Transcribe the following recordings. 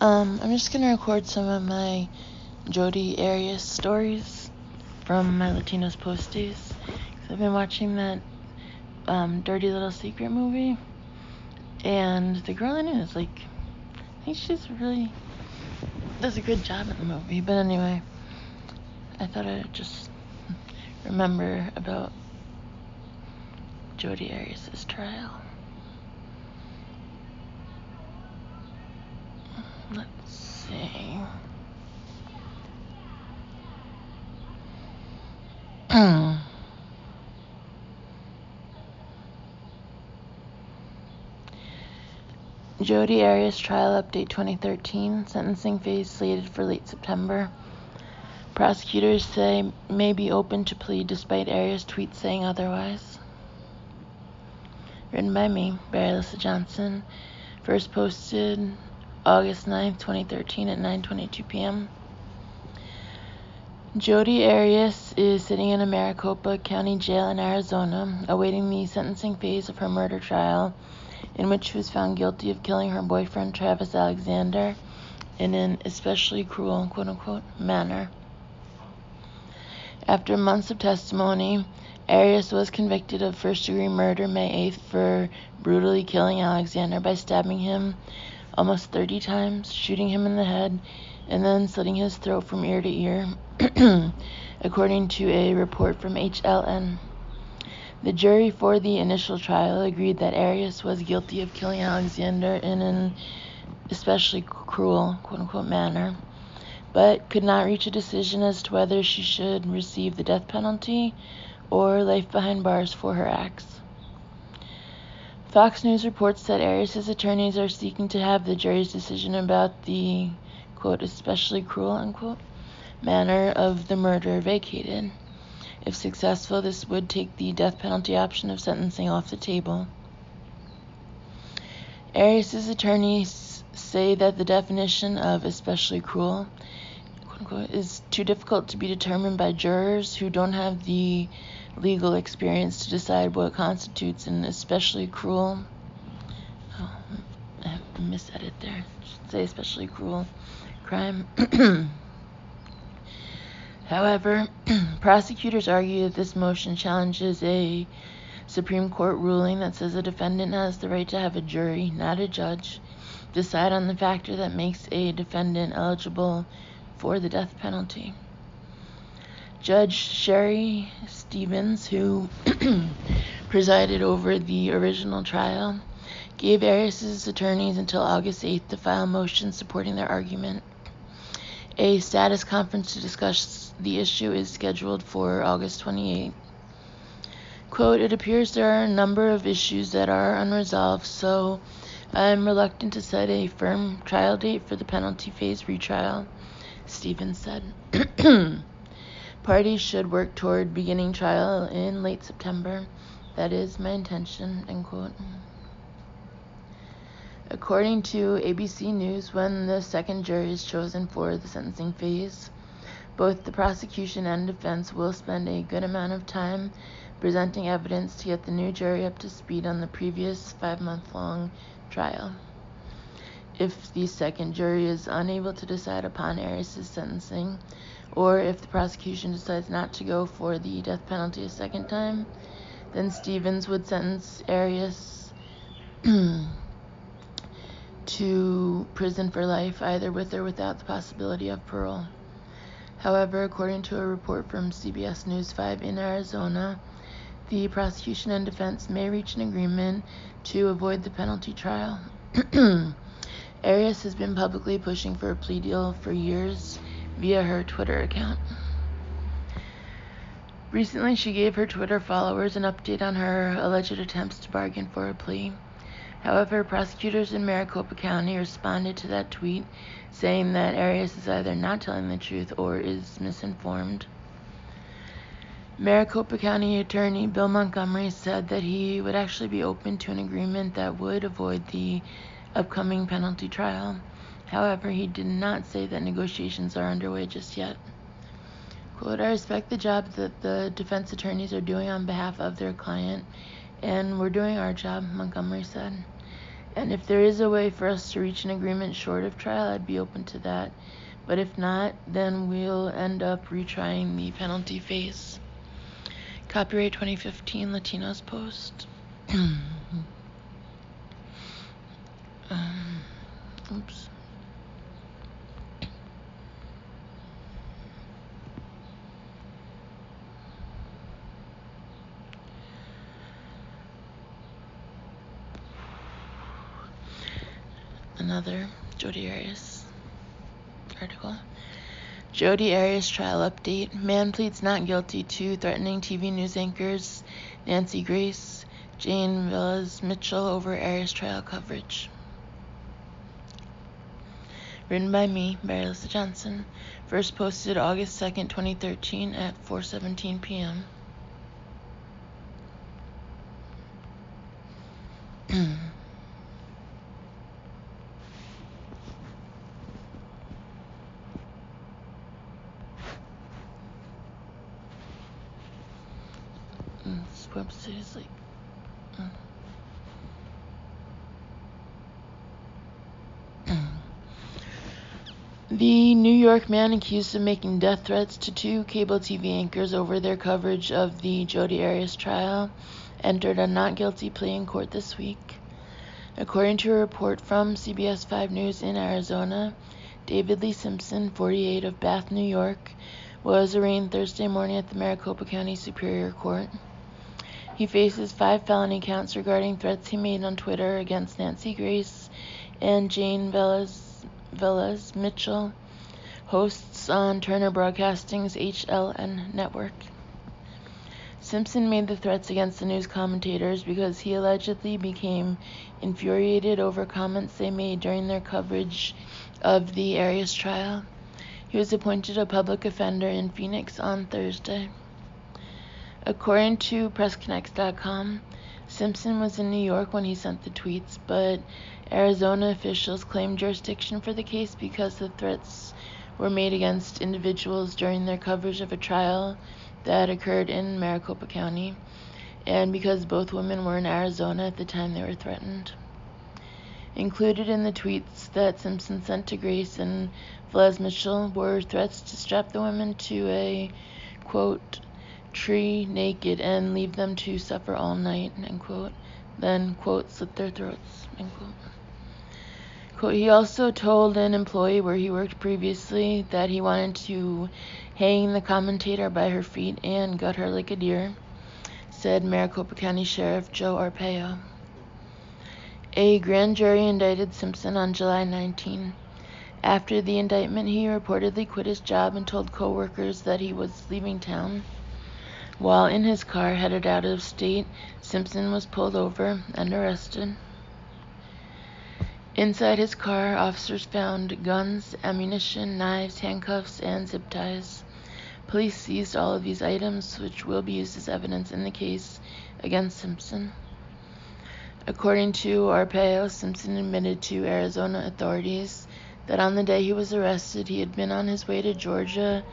I'm just gonna record some of my Jodi Arias stories from my Latinos Post days. I've been watching that Dirty Little Secret movie, and the girl in it is I think she's really does a good job in the movie. But anyway, I thought I'd just remember about Jodi Arias' trial. Let's see. Jodi Arias trial update 2013. Sentencing phase slated for late September. Prosecutors say may be open to plea despite Arias' tweets saying otherwise. Written by me, Arias Johnson. First posted August 9th, 2013 at 9:22 p.m. Jodi Arias is sitting in a Maricopa County jail in Arizona, awaiting the sentencing phase of her murder trial, in which she was found guilty of killing her boyfriend Travis Alexander in an especially cruel, quote-unquote, manner. After months of testimony, Arias was convicted of first-degree murder May 8th for brutally killing Alexander by stabbing him almost 30 times, shooting him in the head, and then slitting his throat from ear to ear, according to a report from HLN. The jury for the initial trial agreed that Arias was guilty of killing Alexander in an especially cruel, quote-unquote, manner, but could not reach a decision as to whether she should receive the death penalty or life behind bars for her acts. Fox News reports that Arias' attorneys are seeking to have the jury's decision about the, quote, especially cruel, unquote, manner of the murder vacated. If successful, this would take the death penalty option of sentencing off the table. Arias' attorneys say that the definition of especially cruel, quote unquote, is too difficult to be determined by jurors who don't have the legal experience to decide what constitutes an especially cruel, I misedit there, I should say especially cruel crime. However, prosecutors argue that this motion challenges a Supreme Court ruling that says a defendant has the right to have a jury, not a judge, decide on the factor that makes a defendant eligible for the death penalty. Judge Sherry Stevens, who presided over the original trial, gave Arias' attorneys until August 8th to file motions supporting their argument. A status conference to discuss the issue is scheduled for August 28th. Quote, it appears there are a number of issues that are unresolved, so I'm reluctant to set a firm trial date for the penalty phase retrial, Stevens said. Parties should work toward beginning trial in late September. That is my intention, end quote. According to ABC News, when the second jury is chosen for the sentencing phase, both the prosecution and defense will spend a good amount of time presenting evidence to get the new jury up to speed on the previous 5-month-long trial. If the second jury is unable to decide upon Arias' sentencing, or if the prosecution decides not to go for the death penalty a second time, then Stevens would sentence Arias to prison for life, either with or without the possibility of parole. However, according to a report from CBS News 5 in Arizona, the prosecution and defense may reach an agreement to avoid the penalty trial. Arias has been publicly pushing for a plea deal for years via her Twitter account. Recently, she gave her Twitter followers an update on her alleged attempts to bargain for a plea. However, prosecutors in Maricopa County responded to that tweet, saying that Arias is either not telling the truth or is misinformed. Maricopa County Attorney Bill Montgomery said that he would actually be open to an agreement that would avoid the upcoming penalty trial. However, he did not say that negotiations are underway just yet. Quote, I respect the job that the defense attorneys are doing on behalf of their client, and we're doing our job, Montgomery said. And if there is a way for us to reach an agreement short of trial, I'd be open to that. But if not, then we'll end up retrying the penalty phase. Copyright 2015 Latinos Post. Oops. Another Jodi Arias article. Jodi Arias trial update. Man pleads not guilty to threatening TV news anchors Nancy Grace, Jane Velez Mitchell over Arias trial coverage. Written by me, Arias Johnson. First posted August 2nd, 2013 at 4:17 p.m. This website is like... The New York man accused of making death threats to two cable TV anchors over their coverage of the Jodi Arias trial entered a not guilty plea in court this week. According to a report from CBS 5 News in Arizona, David Lee Simpson, 48, of Bath, New York, was arraigned Thursday morning at the Maricopa County Superior Court. He faces 5 felony counts regarding threats he made on Twitter against Nancy Grace and Jane Velez Mitchell, hosts on Turner Broadcasting's HLN network. Simpson made the threats against the news commentators because he allegedly became infuriated over comments they made during their coverage of the Arias trial. He was appointed a public offender in Phoenix on Thursday. According to PressConnects.com, Simpson was in New York when he sent the tweets, but Arizona officials claimed jurisdiction for the case because the threats were made against individuals during their coverage of a trial that occurred in Maricopa County, and because both women were in Arizona at the time they were threatened. Included in the tweets that Simpson sent to Grace and Velez Mitchell were threats to strap the women to a, quote, tree naked and leave them to suffer all night, end quote, then, quote, slit their throats, end quote. Quote, he also told an employee where he worked previously that he wanted to hang the commentator by her feet and gut her like a deer, said Maricopa County Sheriff Joe Arpaio. A grand jury indicted Simpson on July 19. After the indictment, he reportedly quit his job and told co-workers that he was leaving town. While in his car headed out of state, Simpson was pulled over and arrested. Inside his car, officers found guns, ammunition, knives, handcuffs, and zip ties. Police seized all of these items, which will be used as evidence in the case against Simpson. According to Arpaio, Simpson admitted to Arizona authorities that on the day he was arrested, he had been on his way to Georgia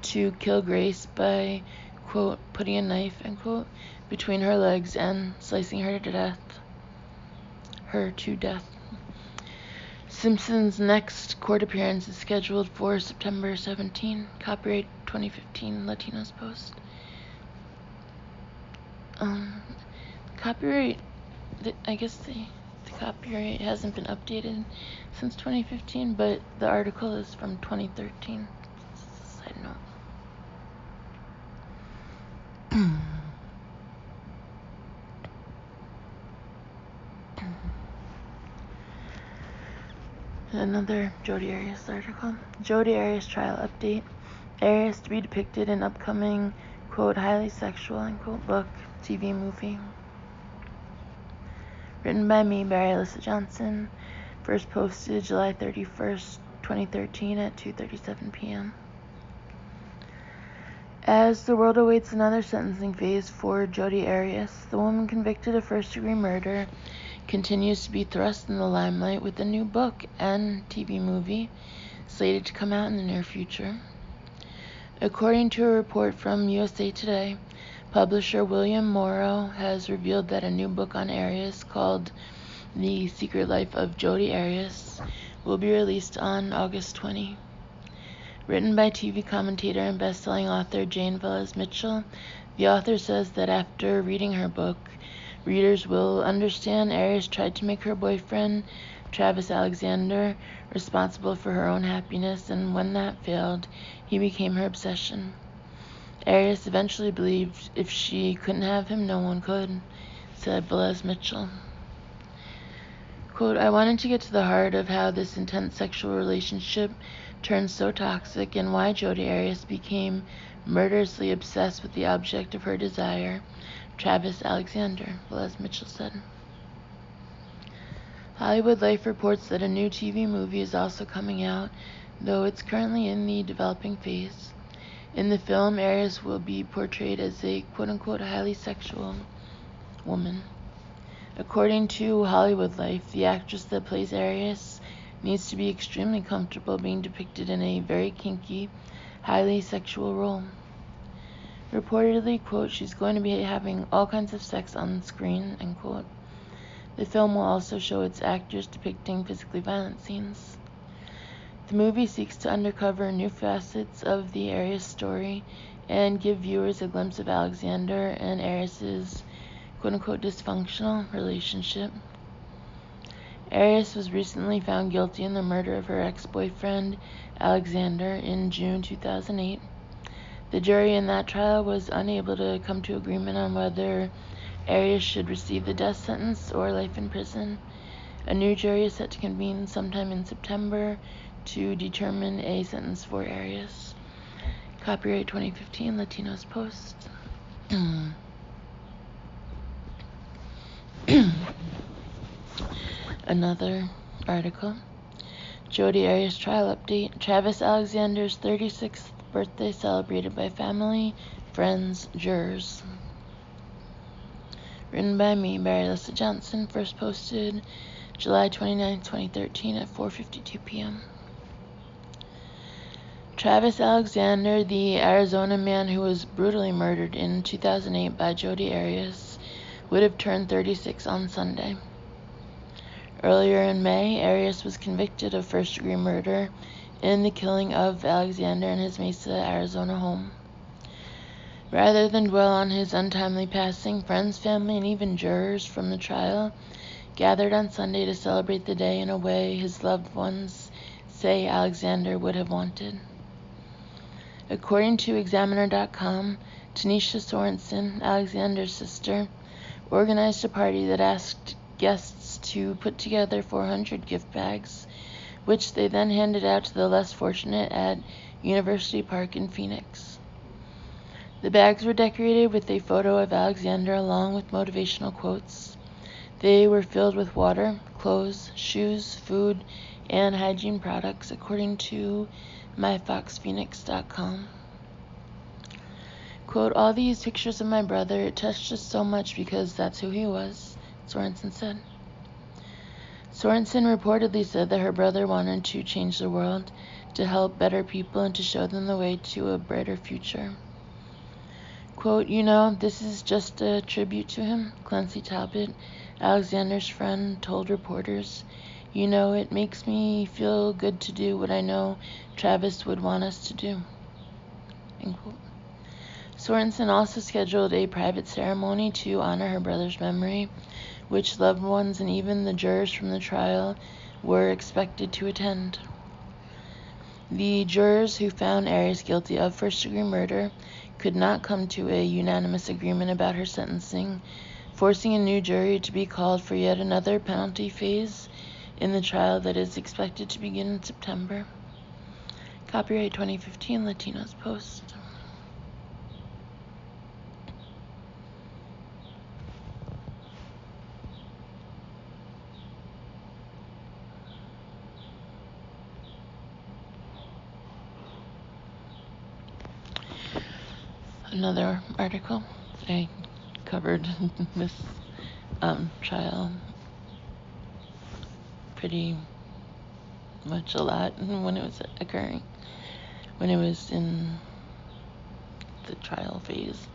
to kill Grace by, quote, putting a knife, end quote, between her legs and slicing her to death. Simpson's next court appearance is scheduled for September 17. Copyright 2015 Latinos Post. Copyright, I guess the copyright hasn't been updated since 2015, but the article is from 2013. Just a side note. Another Jodi Arias article. Jodi Arias trial update. Arias to be depicted in upcoming, quote, highly sexual, end quote, book, TV movie. Written by me, Arias Johnson. First posted July 31st, 2013 at 2:37 p.m. As the world awaits another sentencing phase for Jodi Arias, the woman convicted of first-degree murder continues to be thrust in the limelight with a new book and TV movie slated to come out in the near future. According to a report from USA Today, publisher William Morrow has revealed that a new book on Arias called The Secret Life of Jodi Arias, will be released on August 20. Written by TV commentator and best-selling author Jane Velez Mitchell, the author says that after reading her book, readers will understand Arias tried to make her boyfriend, Travis Alexander, responsible for her own happiness, and when that failed, he became her obsession. Arias eventually believed if she couldn't have him, no one could, said Velez Mitchell. Quote, I wanted to get to the heart of how this intense sexual relationship turned so toxic and why Jodi Arias became murderously obsessed with the object of her desire, Travis Alexander, Velez Mitchell said. Hollywood Life reports that a new TV movie is also coming out, though it's currently in the developing phase. In the film, Arias will be portrayed as a quote-unquote highly sexual woman. According to Hollywood Life, the actress that plays Arias needs to be extremely comfortable being depicted in a very kinky, highly sexual role. Reportedly, quote, she's going to be having all kinds of sex on screen, end quote. The film will also show its actors depicting physically violent scenes. The movie seeks to uncover new facets of the Arias story and give viewers a glimpse of Alexander and Arias' quote-unquote dysfunctional relationship. Arias was recently found guilty in the murder of her ex-boyfriend, Alexander, in June 2008. The jury in that trial was unable to come to agreement on whether Arias should receive the death sentence or life in prison. A new jury is set to convene sometime in September to determine a sentence for Arias. Copyright 2015, Latinos Post. Another article. Jodi Arias trial update. Travis Alexander's 36th birthday celebrated by family, friends, jurors. Written by me, Arias Johnson. First posted July 29, 2013 at 4:52 p.m. Travis Alexander, the Arizona man who was brutally murdered in 2008 by Jodi Arias, would have turned 36 on Sunday. Earlier in May, Arias was convicted of first-degree murder in the killing of Alexander in his Mesa, Arizona home. Rather than dwell on his untimely passing, friends, family, and even jurors from the trial gathered on Sunday to celebrate the day in a way his loved ones say Alexander would have wanted. According to Examiner.com, Tanisha Sorensen, Alexander's sister, organized a party that asked guests to put together 400 gift bags, which they then handed out to the less fortunate at University Park in Phoenix. The bags were decorated with a photo of Alexander along with motivational quotes. They were filled with water, clothes, shoes, food, and hygiene products, according to myfoxphoenix.com. Quote, all these pictures of my brother, it touched us so much because that's who he was, Sorensen said. Sorensen reportedly said that her brother wanted to change the world, to help better people, and to show them the way to a brighter future. Quote, you know, this is just a tribute to him, Clancy Talbot, Alexander's friend, told reporters. You know, it makes me feel good to do what I know Travis would want us to do. End quote. Sorensen also scheduled a private ceremony to honor her brother's memory, which loved ones and even the jurors from the trial were expected to attend. The jurors who found Arias guilty of first-degree murder could not come to a unanimous agreement about her sentencing, forcing a new jury to be called for yet another penalty phase in the trial that is expected to begin in September. Copyright 2015, Latinos Post. Another article. I covered this trial pretty much a lot when it was occurring, when it was in the trial phase.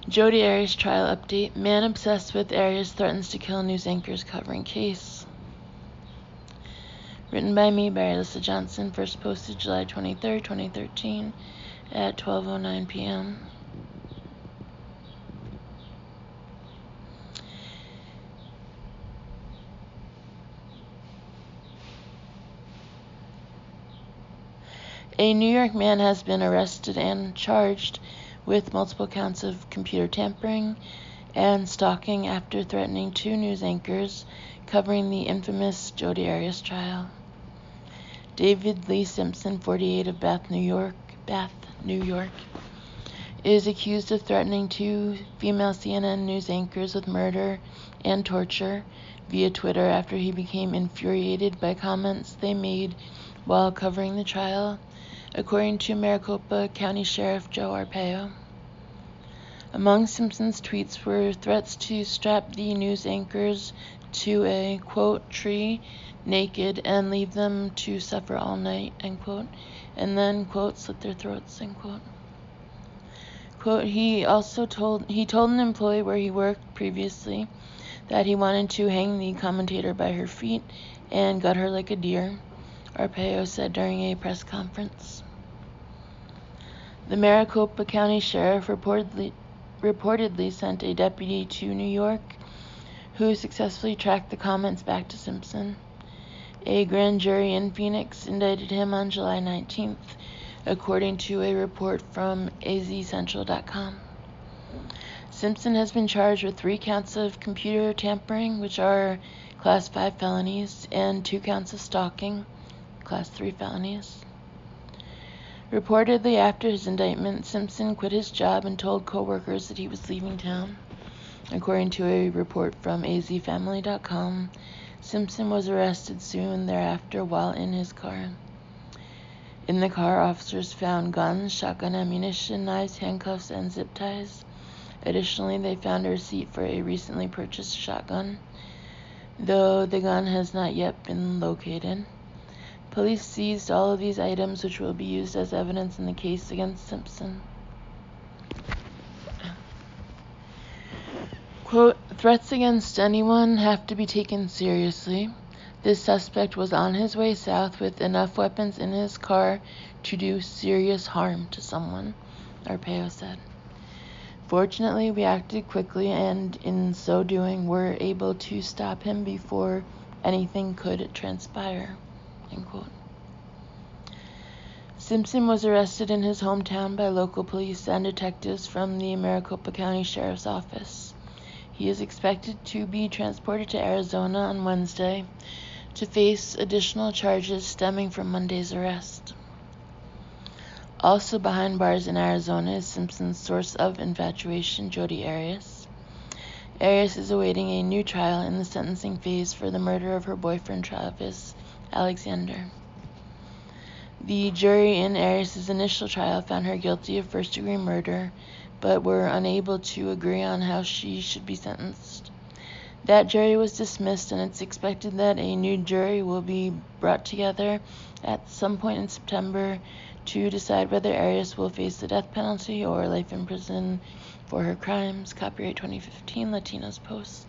Jodi Arias trial update. Man obsessed with Arias threatens to kill news anchors covering case. Written by me, Arias Johnson. First posted July 23, 2013 at 12:09 p.m. A New York man has been arrested and charged with multiple counts of computer tampering and stalking after threatening two news anchors covering the infamous Jodi Arias trial. David Lee Simpson, 48, of Bath, New York, is accused of threatening two female CNN news anchors with murder and torture via Twitter after he became infuriated by comments they made while covering the trial, according to Maricopa County Sheriff Joe Arpaio. Among Simpson's tweets were threats to strap the news anchors to a, quote, tree naked and leave them to suffer all night, end quote, and then, quote, slit their throats, end quote. Quote, he told an employee where he worked previously that he wanted to hang the commentator by her feet and gut her like a deer, Arpaio said during a press conference. The Maricopa County Sheriff reportedly sent a deputy to New York who successfully tracked the comments back to Simpson. A grand jury in Phoenix indicted him on July 19th, according to a report from azcentral.com. Simpson has been charged with 3 counts of computer tampering, which are Class 5 felonies, and 2 counts of stalking, Class 3 felonies. Reportedly after his indictment, Simpson quit his job and told co-workers that he was leaving town. According to a report from azfamily.com, Simpson was arrested soon thereafter while in his car. In the car, officers found guns, shotgun ammunition, knives, handcuffs, and zip ties. Additionally, they found a receipt for a recently purchased shotgun, though the gun has not yet been located. Police seized all of these items, which will be used as evidence in the case against Simpson. Quote, threats against anyone have to be taken seriously. This suspect was on his way south with enough weapons in his car to do serious harm to someone, Arpaio said. Fortunately, we acted quickly and in so doing were able to stop him before anything could transpire, end quote. Simpson was arrested in his hometown by local police and detectives from the Maricopa County Sheriff's Office. He is expected to be transported to Arizona on Wednesday to face additional charges stemming from Monday's arrest. Also behind bars in Arizona is Simpson's source of infatuation, Jodi Arias. Arias is awaiting a new trial in the sentencing phase for the murder of her boyfriend Travis Alexander. The jury in Arias' initial trial found her guilty of first-degree murder, but were unable to agree on how she should be sentenced. That jury was dismissed, and it's expected that a new jury will be brought together at some point in September to decide whether Arias will face the death penalty or life in prison for her crimes. Copyright 2015, Latinos Post.